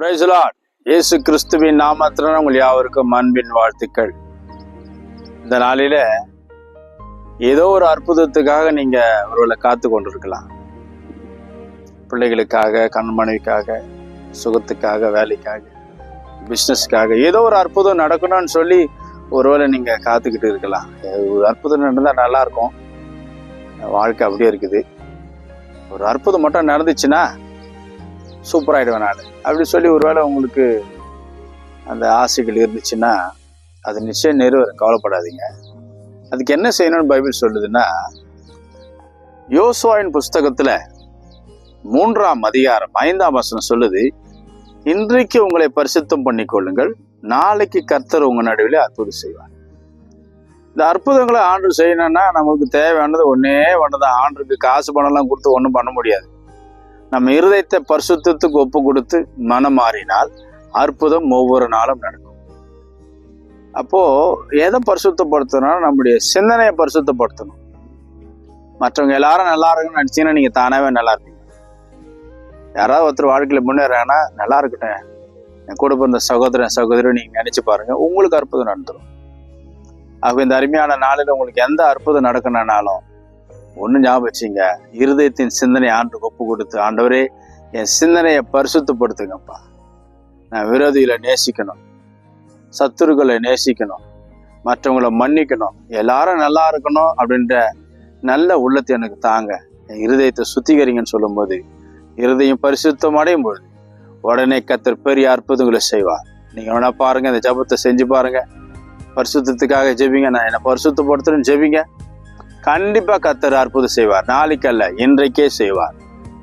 Praise the Lord. இயேசு கிறிஸ்துவின் நாமத்தினால் உங்கள் யாவருக்கும் அன்பின் வாழ்த்துக்கள். இந்த நாளில ஏதோ ஒரு அற்புதத்துக்காக நீங்க ஒருவேளை காத்து கொண்டிருக்கலாம். பிள்ளைகளுக்காக, கண்மனைக்காக, சுகத்துக்காக, வேலைக்காக, பிஸ்னஸ்க்காக ஏதோ ஒரு அற்புதம் நடக்கணும்னு சொல்லி ஒருவேளை நீங்க காத்துக்கிட்டு இருக்கலாம். ஒரு அற்புதம் நடந்தா நல்லா இருக்கும். வாழ்க்கை அப்படியே இருக்குது. ஒரு அற்புதம் மட்டும் நடந்துச்சுன்னா சூப்பராகிடுவேன் நான் அப்படி சொல்லி ஒருவேளை உங்களுக்கு அந்த ஆசைகள் இருந்துச்சுன்னா அது நிச்சயம் நிறைவேறும். கவலைப்படாதீங்க. அதுக்கு என்ன செய்யணும்னு பைபிள் சொல்லுதுன்னா, யோசுவாவின் புஸ்தகத்துல 3ஆம் அதிகாரம் 5ஆம் வசனம் சொல்லுது, இன்றைக்கு உங்களை பரிசுத்தம் பண்ணிக்கொள்ளுங்கள், நாளைக்கு கர்த்தர் உங்க நடுவில் அற்புதம் செய்வார். இந்த அற்புதங்களை ஆண்டு செய்யணும்னா நமக்கு தேவையானது ஒண்ணுதான். ஆண்டுக்கு காசு பணம்லாம் கொடுத்து ஒன்றும் பண்ண முடியாது. நம்ம இருதயத்தை பரிசுத்தத்துக்கு ஒப்பு கொடுத்து மனம் மாறினால் அற்புதம் ஒவ்வொரு நாளும் நடக்கும். அப்போ எதை பரிசுத்தப்படுத்தணும்? நம்முடைய சிந்தனையை பரிசுத்தப்படுத்தணும். மற்றவங்க எல்லாரும் நல்லா இருக்குன்னு நினைச்சீங்கன்னா நீங்க தானாவே நல்லா இருப்பீங்க. யாராவது ஒருத்தர் வாழ்க்கையில முன்னேறாங்கன்னா நல்லா இருக்கட்டும், என் கூட பிறந்த சகோதரன் சகோதரி நீங்க நினைச்சு பாருங்க, உங்களுக்கு அற்புதம் நடந்துடும். ஆக இந்த அருமையான நாளில் உங்களுக்கு எந்த அற்புதம் நடக்கணும்னாலும் ஒண்ணு ஞாபகம் வச்சுங்க, இருதயத்தின் சிந்தனை ஆண்டுக்கு ஒப்பு கொடுத்து, ஆண்டவரே என் சிந்தனையை பரிசுத்தப்படுத்துங்கப்பா, நான் விரோதிகளை நேசிக்கணும், சத்துருக்களை நேசிக்கணும், மற்றவங்களை மன்னிக்கணும், எல்லாரும் நல்லா இருக்கணும் அப்படின்ற நல்ல உள்ளத்தை எனக்கு தாங்க, என் இருதயத்தை சுத்திகரிங்கன்னு சொல்லும்போது இருதயம் பரிசுத்தம் அடையும் பொழுது உடனே கர்த்தர் பெரிய அற்புதங்களை செய்வார். நீங்க வேணா பாருங்க, இந்த ஜபத்தை செஞ்சு பாருங்க. பரிசுத்தத்துக்காக ஜெபிங்க, நான் என்னை பரிசுத்தப்படுத்துறேன்னு ஜெபிங்க. கண்டிப்பா கர்த்தர் அற்புதம் செய்வார். நாளைக்கு அல்ல, இன்றைக்கே செய்வார்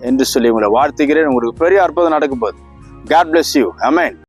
என்று சொல்லி உங்களை வாழ்த்துகிறேன். உங்களுக்கு பெரிய அற்புதம் நடக்கும் போது. God bless you. Amen.